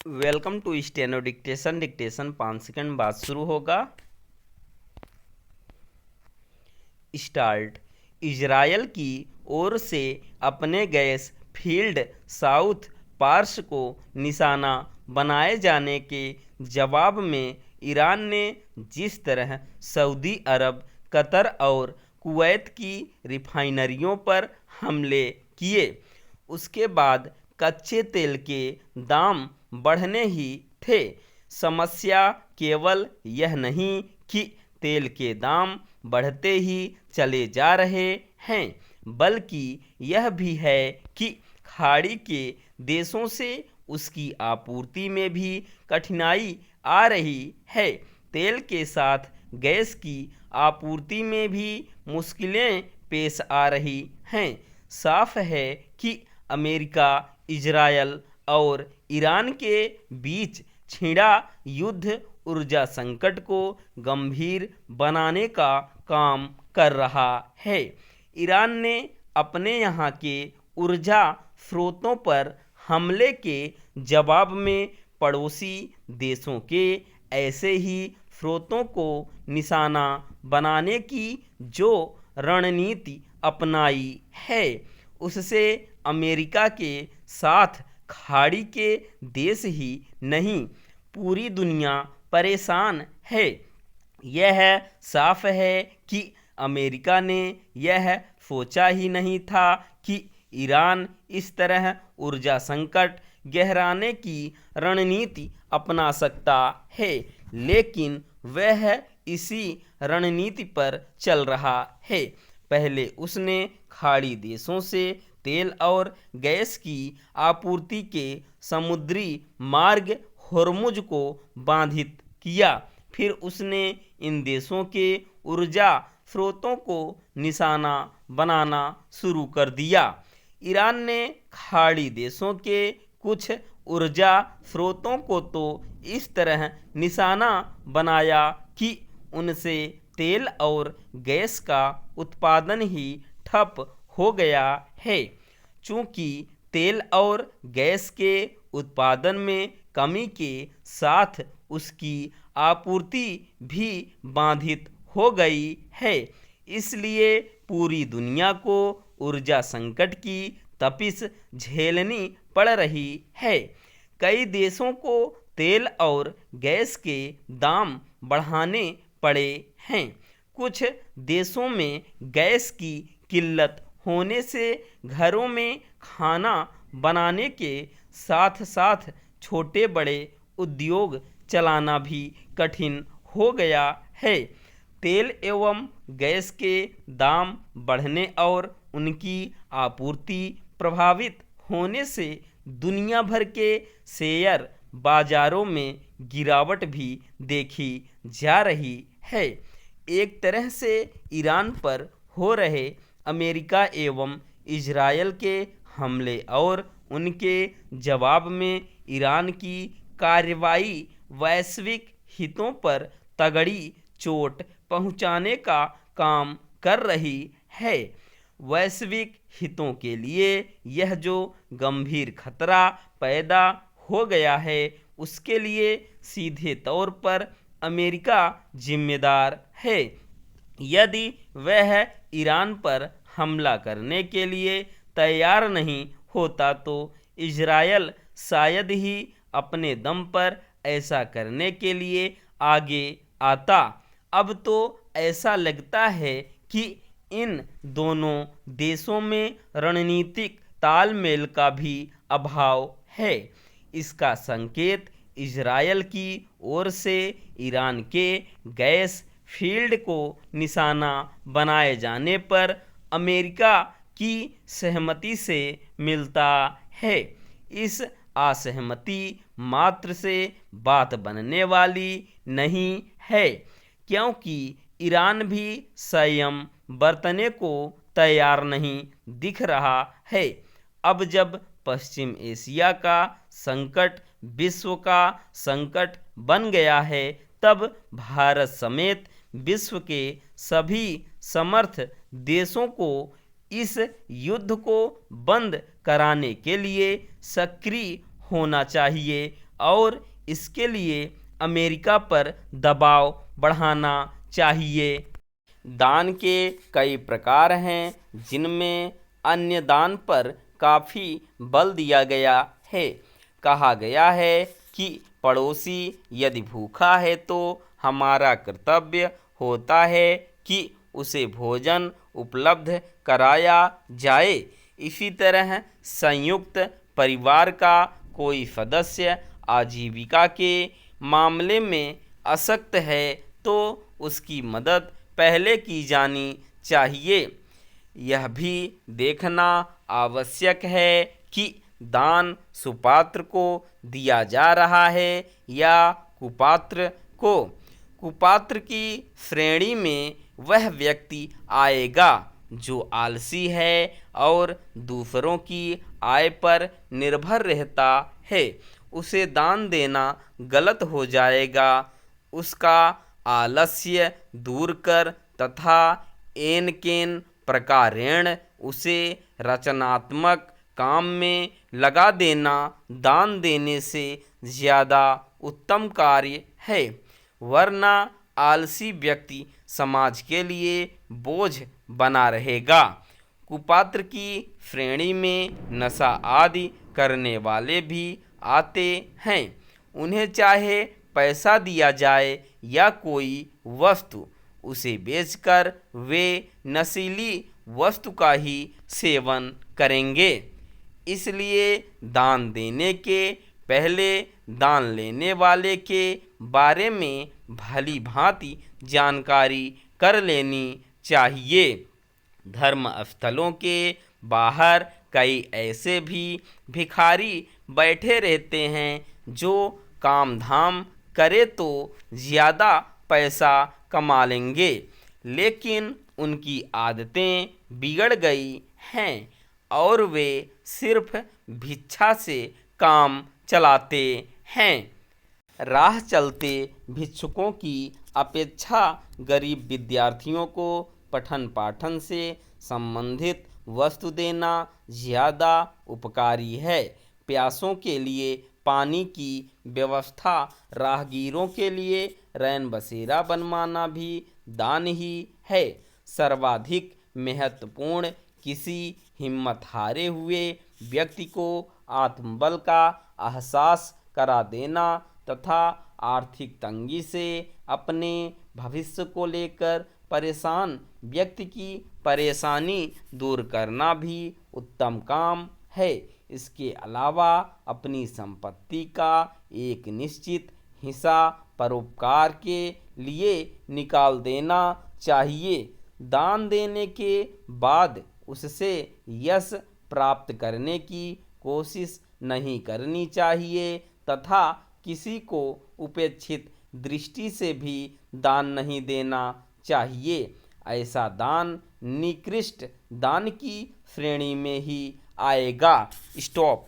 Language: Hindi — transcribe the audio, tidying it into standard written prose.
Welcome to steno dictation. Dictation 5 second बाद शुरू होगा। स्टार्ट। इजरायल की ओर से अपने गैस फील्ड साउथ पार्स को निशाना बनाए जाने के जवाब में ईरान ने जिस तरह सऊदी अरब, कतर और कुवैत की रिफाइनरियों पर हमले किए, उसके बाद कच्चे तेल के दाम बढ़ने ही थे। समस्या केवल यह नहीं कि तेल के दाम बढ़ते ही चले जा रहे हैं, बल्कि यह भी है कि खाड़ी के देशों से उसकी आपूर्ति में भी कठिनाई आ रही है। तेल के साथ गैस की आपूर्ति में भी मुश्किलें पेश आ रही हैं। साफ है कि अमेरिका, इजरायल और ईरान के बीच छिड़ा युद्ध ऊर्जा संकट को गंभीर बनाने का काम कर रहा है। ईरान ने अपने यहाँ के ऊर्जा स्रोतों पर हमले के जवाब में पड़ोसी देशों के ऐसे ही स्रोतों को निशाना बनाने की जो रणनीति अपनाई है, उससे अमेरिका के साथ खाड़ी के देश ही नहीं, पूरी दुनिया परेशान है। यह साफ है कि अमेरिका ने यह सोचा ही नहीं था कि ईरान इस तरह ऊर्जा संकट गहराने की रणनीति अपना सकता है, लेकिन वह इसी रणनीति पर चल रहा है। पहले उसने खाड़ी देशों से तेल और गैस की आपूर्ति के समुद्री मार्ग होर्मुज को बाधित किया। फिर उसने इन देशों के ऊर्जा स्रोतों को निशाना बनाना शुरू कर दिया। ईरान ने खाड़ी देशों के कुछ ऊर्जा स्रोतों को तो इस तरह निशाना बनाया कि उनसे तेल और गैस का उत्पादन ही ठप हो गया है। चूंकि तेल और गैस के उत्पादन में कमी के साथ उसकी आपूर्ति भी बाधित हो गई है, इसलिए पूरी दुनिया को ऊर्जा संकट की तपिश झेलनी पड़ रही है। कई देशों को तेल और गैस के दाम बढ़ाने पड़े हैं। कुछ देशों में गैस की किल्लत होने से घरों में खाना बनाने के साथ साथ छोटे बड़े उद्योग चलाना भी कठिन हो गया है। तेल एवं गैस के दाम बढ़ने और उनकी आपूर्ति प्रभावित होने से दुनिया भर के शेयर बाजारों में गिरावट भी देखी जा रही है। एक तरह से ईरान पर हो रहे अमेरिका एवं इजरायल के हमले और उनके जवाब में ईरान की कार्रवाई वैश्विक हितों पर तगड़ी चोट पहुंचाने का काम कर रही है। वैश्विक हितों के लिए यह जो गंभीर खतरा पैदा हो गया है, उसके लिए सीधे तौर पर अमेरिका जिम्मेदार है। यदि वह ईरान पर हमला करने के लिए तैयार नहीं होता तो इजरायल शायद ही अपने दम पर ऐसा करने के लिए आगे आता। अब तो ऐसा लगता है कि इन दोनों देशों में रणनीतिक तालमेल का भी अभाव है। इसका संकेत इजरायल की ओर से ईरान के गैस फील्ड को निशाना बनाए जाने पर अमेरिका की सहमति से मिलता है। इस असहमति मात्र से बात बनने वाली नहीं है, क्योंकि ईरान भी संयम बरतने को तैयार नहीं दिख रहा है। अब जब पश्चिम एशिया का संकट विश्व का संकट बन गया है, तब भारत समेत विश्व के सभी समर्थ देशों को इस युद्ध को बंद कराने के लिए सक्रिय होना चाहिए और इसके लिए अमेरिका पर दबाव बढ़ाना चाहिए। दान के कई प्रकार हैं, जिनमें अन्य दान पर काफ़ी बल दिया गया है। कहा गया है कि पड़ोसी यदि भूखा है तो हमारा कर्तव्य होता है कि उसे भोजन उपलब्ध कराया जाए। इसी तरह संयुक्त परिवार का कोई सदस्य आजीविका के मामले में अशक्त है तो उसकी मदद पहले की जानी चाहिए। यह भी देखना आवश्यक है कि दान सुपात्र को दिया जा रहा है या कुपात्र को। कुपात्र की श्रेणी में वह व्यक्ति आएगा जो आलसी है और दूसरों की आय पर निर्भर रहता है। उसे दान देना गलत हो जाएगा। उसका आलस्य दूर कर तथा एन केन प्रकारेण उसे रचनात्मक काम में लगा देना दान देने से ज़्यादा उत्तम कार्य है, वरना आलसी व्यक्ति समाज के लिए बोझ बना रहेगा। कुपात्र की श्रेणी में नशा आदि करने वाले भी आते हैं। उन्हें चाहे पैसा दिया जाए या कोई वस्तु, उसे बेचकर वे नशीली वस्तु का ही सेवन करेंगे। इसलिए दान देने के पहले दान लेने वाले के बारे में भली भांति जानकारी कर लेनी चाहिए। धर्म स्थलों के बाहर कई ऐसे भी भिखारी बैठे रहते हैं जो काम धाम करे तो ज़्यादा पैसा कमा लेंगे, लेकिन उनकी आदतें बिगड़ गई हैं और वे सिर्फ भिक्षा से काम चलाते हैं। राह चलते भिक्षुकों की अपेक्षा गरीब विद्यार्थियों को पठन पाठन से संबंधित वस्तु देना ज़्यादा उपकारी है। प्यासों के लिए पानी की व्यवस्था, राहगीरों के लिए रैन बसेरा बनवाना भी दान ही है। सर्वाधिक महत्वपूर्ण किसी हिम्मत हारे हुए व्यक्ति को आत्मबल का एहसास करा देना तथा आर्थिक तंगी से अपने भविष्य को लेकर परेशान व्यक्ति की परेशानी दूर करना भी उत्तम काम है। इसके अलावा अपनी संपत्ति का एक निश्चित हिस्सा परोपकार के लिए निकाल देना चाहिए। दान देने के बाद उससे यश प्राप्त करने की कोशिश नहीं करनी चाहिए तथा किसी को उपेक्षित दृष्टि से भी दान नहीं देना चाहिए। ऐसा दान निकृष्ट दान की श्रेणी में ही आएगा। स्टॉप।